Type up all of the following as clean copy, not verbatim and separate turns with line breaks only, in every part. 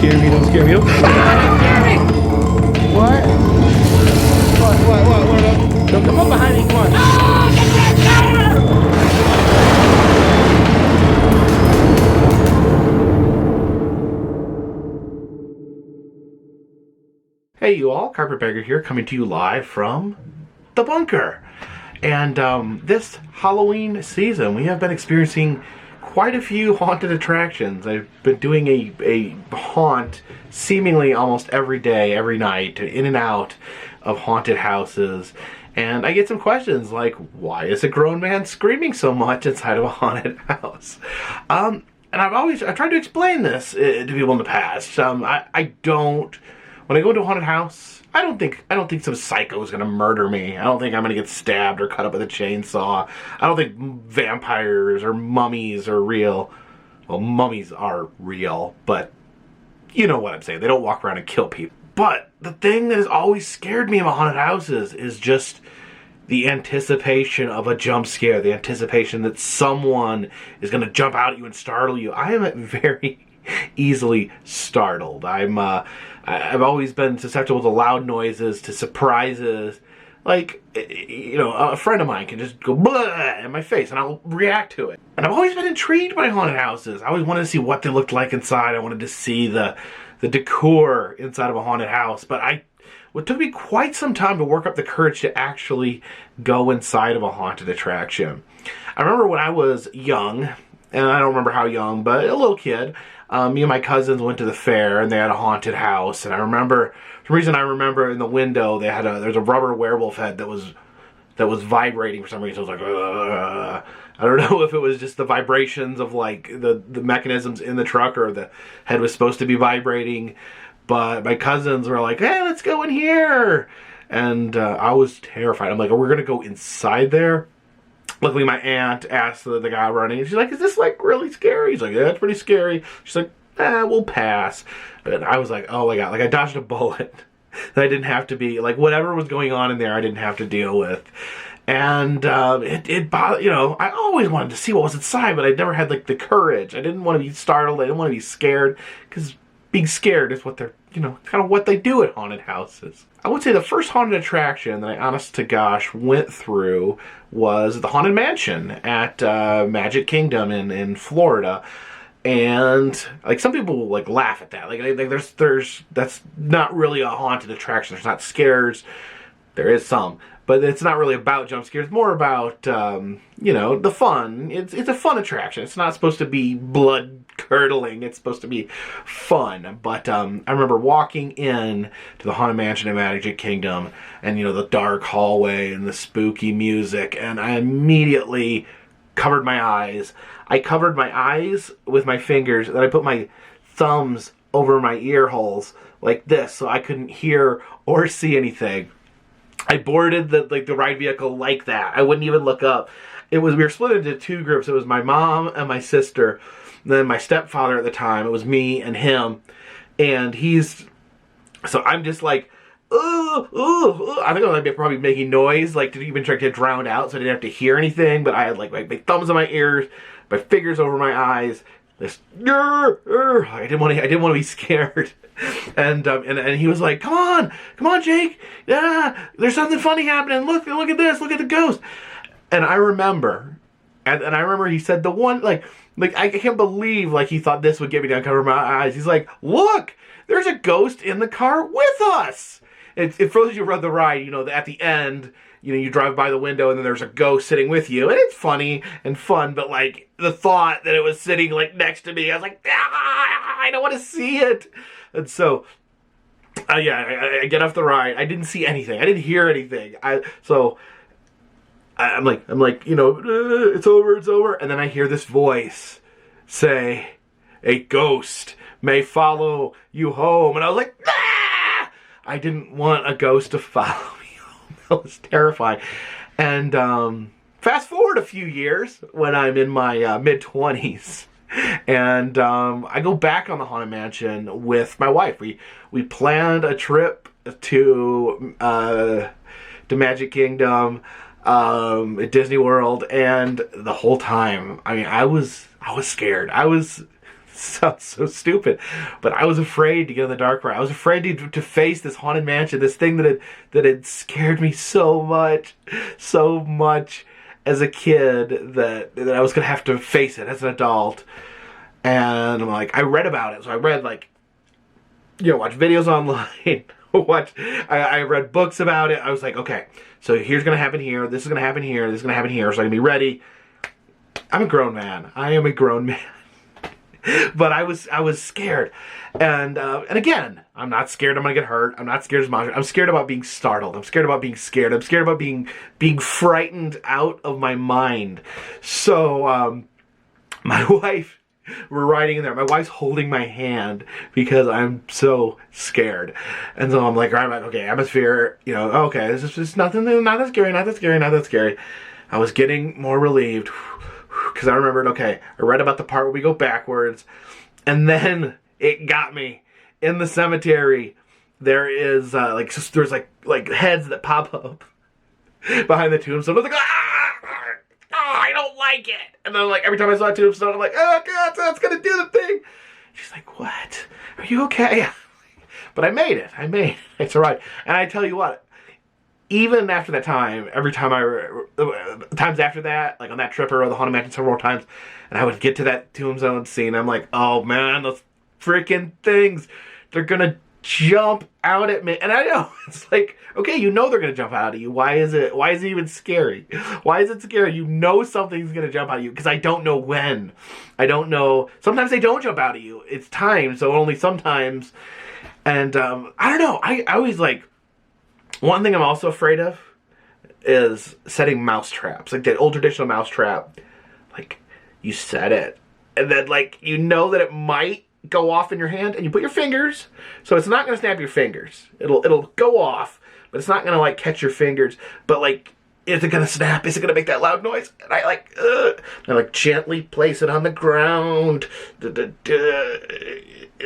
scare me, don't scare me. Don't scare me! What? What? Don't come up behind me, come on. Hey you all, Carpetbagger here, coming to you live from the bunker. And this Halloween season, we have been experiencing quite a few haunted attractions. I've been doing a haunt seemingly almost every day, every night, in and out of haunted houses. And I get some questions like, why is a grown man screaming so much inside of a haunted house? And I've tried to explain this to people in the past. When I go to a haunted house, I don't think some psycho is gonna murder me. I don't think I'm gonna get stabbed or cut up with a chainsaw. I don't think vampires or mummies are real. Well, mummies are real, but you know what I'm saying. They don't walk around and kill people. But the thing that has always scared me about haunted houses is just the anticipation of a jump scare, the anticipation that someone is gonna jump out at you and startle you. I am very easily startled. I've always been susceptible to loud noises, to surprises. Like, you know, a friend of mine can just go blah in my face and I'll react to it. And I've always been intrigued by haunted houses. I always wanted to see what they looked like inside. I wanted to see the decor inside of a haunted house. But it took me quite some time to work up the courage to actually go inside of a haunted attraction. I remember when I was young, and I don't remember how young, but a little kid, me and my cousins went to the fair and they had a haunted house. And I remember, for some reason I remember in the window, there's a rubber werewolf head that was vibrating for some reason. It was like, I don't know if it was just the vibrations of like the mechanisms in the truck or the head was supposed to be vibrating. But my cousins were like, hey, let's go in here. And I was terrified. I'm like, we're going to go inside there? Luckily, my aunt asked the guy running, and she's like, is this, like, really scary? He's like, yeah, it's pretty scary. She's like, we'll pass. But I was like, oh, my God. Like, I dodged a bullet that I didn't have to be, like, whatever was going on in there, I didn't have to deal with. And it bothered, you know, I always wanted to see what was inside, but I never had, like, the courage. I didn't want to be startled. I didn't want to be scared, because being scared is what they're, you know, kind of what they do at haunted houses. I would say the first haunted attraction that I, honest to gosh, went through was the Haunted Mansion at Magic Kingdom in Florida. And, like, some people will, like, laugh at that. Like that's not really a haunted attraction. There's not scares. There is some. But it's not really about jump scares. It's more about, you know, the fun. It's a fun attraction. It's not supposed to be blood-curdling. It's supposed to be fun. But I remember walking in to the Haunted Mansion at Magic Kingdom and, you know, the dark hallway and the spooky music. And I immediately covered my eyes. I covered my eyes with my fingers. And then I put my thumbs over my ear holes like this so I couldn't hear or see anything. I boarded the ride vehicle like that. I wouldn't even look up. We were split into two groups. It was my mom and my sister. And then my stepfather at the time. It was me and him. And so I'm just like, ooh, ooh, ooh. I think I was probably making noise, like to even try to get drowned out so I didn't have to hear anything. But I had like my thumbs in my ears, my fingers over my eyes. This, I didn't want to be scared. And he was like, come on, Jake. Yeah, there's something funny happening. Look at this. Look at the ghost. And I remember, and I remember he said the one, like I can't believe, like, he thought this would get me to uncover my eyes. He's like, look, there's a ghost in the car with us. It throws you around the ride, you know, at the end, you know, you drive by the window and then there's a ghost sitting with you. And it's funny and fun, but, like, the thought that it was sitting, like, next to me, I was like, I don't want to see it. And so, I get off the ride. I didn't see anything. I didn't hear anything. I'm like, you know, it's over. And then I hear this voice say, a ghost may follow you home. And I was like, ah! I didn't want a ghost to follow me home. That was terrifying. And fast forward a few years when I'm in my mid-20s. And I go back on the Haunted Mansion with my wife. We planned a trip to Magic Kingdom, at Disney World, and the whole time, I mean, I was scared. I was sounds so stupid, but I was afraid to get in the dark ride. I was afraid to face this haunted mansion, this thing that had scared me so much as a kid that I was gonna have to face it as an adult. And I'm like, I read about it, so I read like, watch videos online. I read books about it. I was like, okay, so here's gonna happen here. This is gonna happen here. This is gonna happen here. So I can be ready. I'm a grown man. I am a grown man. But I was scared, and again, I'm not scared I'm gonna get hurt. I'm not scared as much. I'm scared about being startled. I'm scared about being scared. I'm scared about being frightened out of my mind. So my wife, we're riding in there. My wife's holding my hand because I'm so scared, and so I'm like, all right, okay, atmosphere. Okay, this is just nothing. Not that scary. Not that scary. Not that scary. I was getting more relieved. Because I remembered, okay, I read about the part where we go backwards, and then it got me. In the cemetery, there is, there's heads that pop up behind the tombstone. I was like, I don't like it. And then, every time I saw a tombstone, I'm like, oh, God, that's going to do the thing. She's like, what? Are you okay? But I made it. It's all right. And I tell you what, even after that time, times after that, like on that trip, I rode the Haunted Mansion several times, and I would get to that tombstone scene, I'm like, oh man, those freaking things, they're gonna jump out at me. And I know, it's like, okay, they're gonna jump out at you. Why is it even scary? Why is it scary? Something's gonna jump out at you, because I don't know when. I don't know. Sometimes they don't jump out at you. It's timed, so only sometimes. And I don't know, I always one thing I'm also afraid of is setting mouse traps. Like the old traditional mouse trap. Like, you set it, and then that it might go off in your hand, and you put your fingers, so it's not going to snap your fingers. It'll go off, but it's not going to catch your fingers. But is it going to snap? Is it going to make that loud noise? And I gently place it on the ground.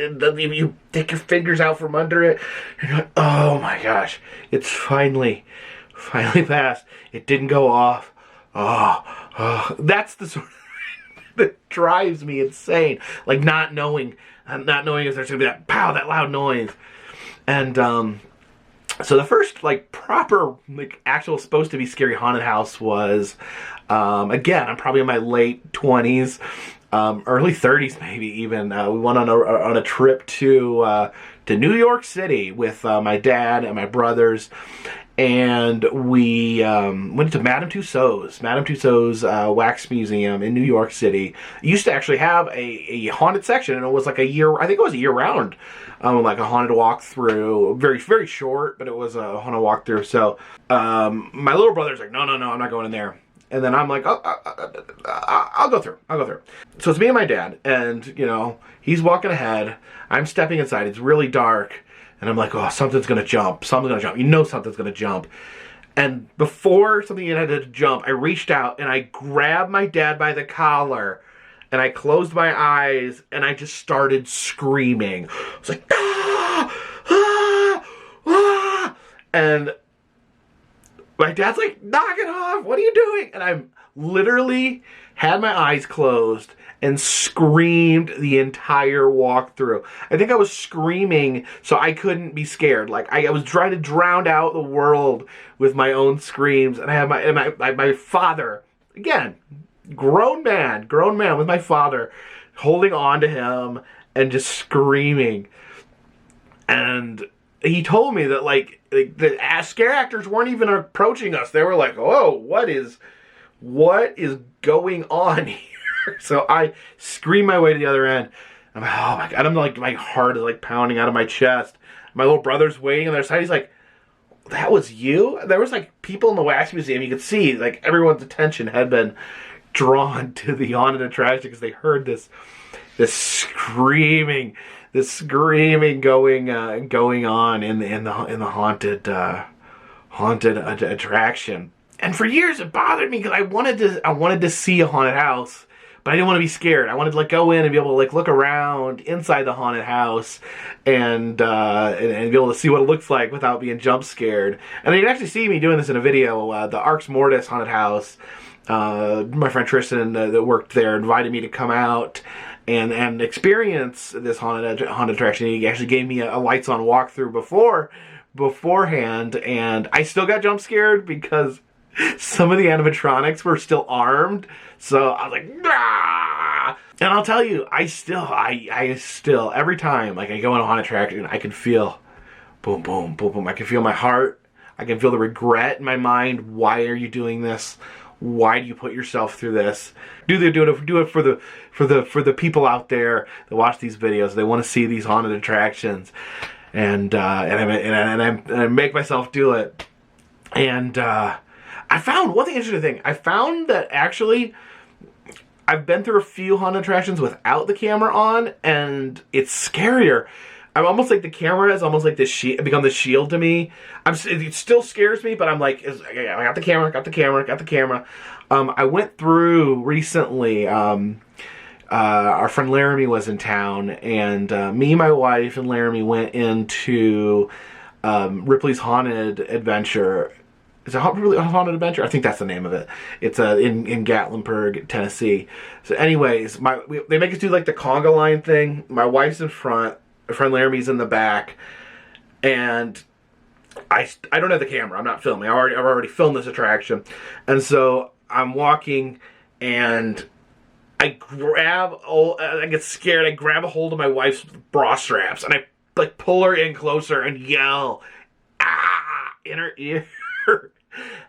And then you take your fingers out from under it, and you're like, oh my gosh, it's finally passed. It didn't go off. Oh, that's the sort of thing that drives me insane. Not knowing if there's gonna be that pow, that loud noise. And so the first proper actual supposed to be scary haunted house was again, I'm probably in my late 20s. Early 30s maybe even. We went on a trip to New York City with my dad and my brothers, and we went to Madame Tussauds Wax Museum in New York City. It used to actually have a haunted section, and it was I think it was a year round, a haunted walkthrough. Very, very short, but it was a haunted walkthrough. So my little brother's like, no, I'm not going in there. And then I'm like, I'll go through. So it's me and my dad, and, he's walking ahead. I'm stepping inside. It's really dark. And I'm like, oh, something's going to jump. Something's going to jump. Something's going to jump. And before something had to jump, I reached out, and I grabbed my dad by the collar, and I closed my eyes, and I just started screaming. I was like, ah! Ah! Ah! And my dad's like, knock it off, what are you doing? And I literally had my eyes closed and screamed the entire walkthrough. I think I was screaming so I couldn't be scared. I was trying to drown out the world with my own screams. And I had my father, again, grown man with my father, holding on to him and just screaming. And he told me that the scare actors weren't even approaching us. They were like, "Oh, what is going on here?" So I screamed my way to the other end. I'm like, oh my God. I'm my heart is pounding out of my chest. My little brother's waiting on their side. He's like, "That was you?" There was people in the Wax Museum. You could see everyone's attention had been drawn to the haunted attraction because they heard this screaming going on in the haunted attraction. And for years it bothered me because I wanted to see a haunted house, but I didn't want to be scared. I wanted to go in and be able to look around inside the haunted house and be able to see what it looks like without being jump scared. And you can actually see me doing this in a video. The Arx Mortis haunted house. My friend Tristan that worked there invited me to come out and experience this haunted attraction. He actually gave me a lights on walkthrough beforehand, and I still got jump scared because some of the animatronics were still armed. So I was like, nah! And I'll tell you, I still every time like I go on a haunted attraction, I can feel boom, boom, boom, boom. I can feel my heart. I can feel the regret in my mind. Why are you doing this? Why do you put yourself through this? Do it for the people out there that watch these videos? They want to see these haunted attractions, and I make myself do it. And I found one thing interesting. I found that actually I've been through a few haunted attractions without the camera on, and it's scarier. I'm almost like the camera is almost like this shield, become the shield to me. It still scares me, but I'm like, I got the camera. I went through recently, our friend Laramie was in town, and me, my wife, and Laramie went into Ripley's Haunted Adventure. Is it Ripley's Haunted Adventure? I think that's the name of it. It's in Gatlinburg, Tennessee. So anyways, they make us do like the conga line thing. My wife's in front. My friend Laramie's in the back, and I don't have the camera. I'm not filming. I've already filmed this attraction, and so I'm walking, and I get scared. I grab a hold of my wife's bra straps, and I like pull her in closer and yell, "Ah!" in her ear.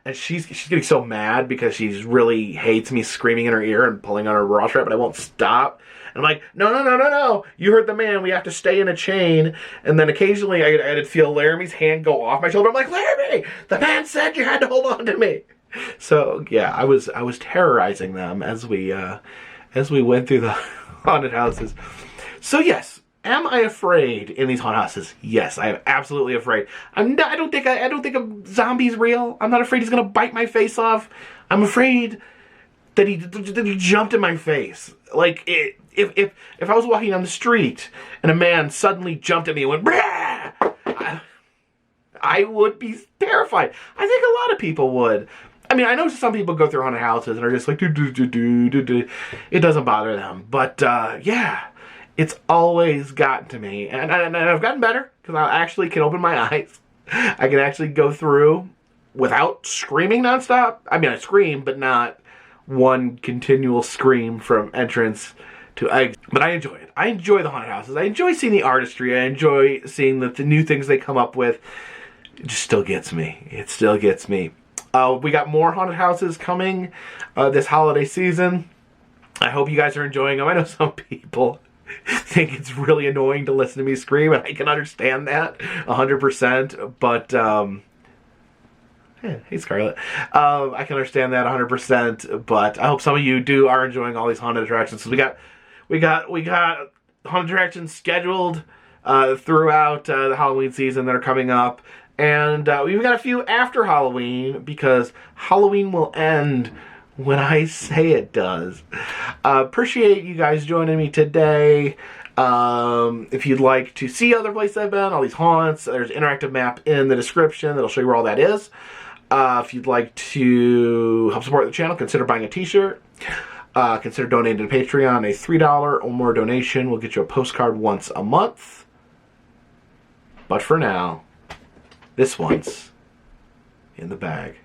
And she's getting so mad because she really hates me screaming in her ear and pulling on her bra strap, but I won't stop. And I'm like, no, you heard the man, we have to stay in a chain. And then occasionally I'd feel Laramie's hand go off my shoulder. I'm like, Laramie, the man said you had to hold on to me. So yeah, I was terrorizing them as we went through the haunted houses. So yes, am I afraid in these haunted houses? Yes, I am absolutely afraid. I don't think a zombie's real. I'm not afraid he's gonna bite my face off. I'm afraid that he jumped in my face. Like if I was walking down the street and a man suddenly jumped at me and went, "Brah!" I would be terrified. I think a lot of people would. I mean, I know some people go through haunted houses and are just like, it doesn't bother them. But yeah, it's always gotten to me. And I've gotten better because I actually can open my eyes. I can actually go through without screaming nonstop. I mean, I scream, but not one continual scream from entrance to exit. But I enjoy it. I enjoy the haunted houses. I enjoy seeing the artistry. I enjoy seeing the new things they come up with. It just still gets me. It still gets me. We got more haunted houses coming this holiday season. I hope you guys are enjoying them. I know some people think it's really annoying to listen to me scream, and I can understand that 100%. But yeah, hey Scarlett, I can understand that 100%. But I hope some of you are enjoying all these haunted attractions. So we got haunted attractions scheduled throughout the Halloween season that are coming up. And we've got a few after Halloween because Halloween will end when I say it does. Appreciate you guys joining me today. If you'd like to see other places I've been, all these haunts, there's an interactive map in the description that'll show you where all that is. If you'd like to help support the channel, consider buying a t-shirt. Consider donating to Patreon. A $3 or more donation will get you a postcard once a month. But for now, this one's in the bag.